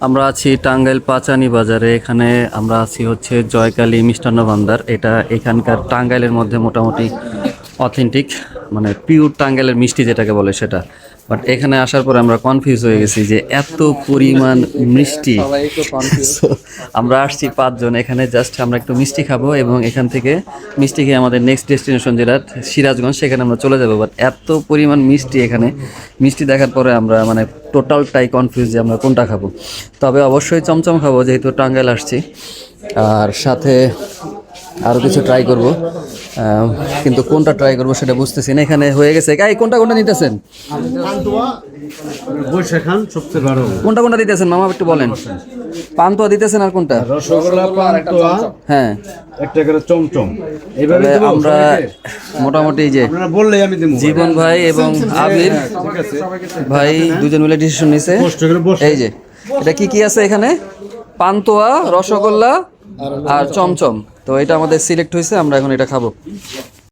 আমরা আছি টাঙ্গাইল পাচানি বাজারে। এখানে আমরা আছি হচ্ছে জয়কালী মিষ্টান্ন ভান্ডার। এটা এখানকার টাঙ্গাইলের মধ্যে মোটামুটি অথেন্টিক, মানে পিওর টাঙ্গাইলের মিষ্টি যেটাকে বলে সেটা। বাট এখানে আসার পরে আমরা কনফিউজ হয়ে গেছি যে এত পরিমাণ মিষ্টি। So, আমরা আসছি 5 জন এখানে, জাস্ট আমরা একটু মিষ্টি খাবো এবং এখান থেকে মিষ্টি খেয়ে আমাদের নেক্সট ডেস্টিনেশন যেটা সিরাজগঞ্জ, সেখানে আমরা চলে যাবো। বাট এত পরিমাণ মিষ্টি এখানে, মিষ্টি দেখার পরে আমরা মানে টোটালটাই কনফিউজ যে আমরা কোনটা খাবো। তবে অবশ্যই চমচম খাবো যেহেতু টাঙ্গাইল আসছি, আর সাথে আরও কিছু ট্রাই করব, কিন্তু কোনটা ট্রাই করবো সেটা বুঝতেছি না। এখানে হয়ে গেছে এই কোনটা কোনটা নিতেছেন, কোনটা কোনটা দিতেছেন মামা একটু বলেন। পান্তুয়া দিতেছেন আর কোনটা? রসগোল্লা, পান্তুয়া, হ্যাঁ একটা করে চমচম। এইভাবে তবে দেবো আমরা সবাইকে? মোটামুটি যে আপনারা বললেই আমি দেবো। জীবন ভাই এবং আবির ঠিক আছে, ভাই দুজন মিলে ডিসিশন নিছে। কষ্ট করে বসে। এই যে এটা কি কি আছে এখানে, পান্তুয়া, রসগোল্লা আর চমচম। তো এটা আমাদের সিলেক্ট হয়েছে, আমরা এখন এটা খাবো।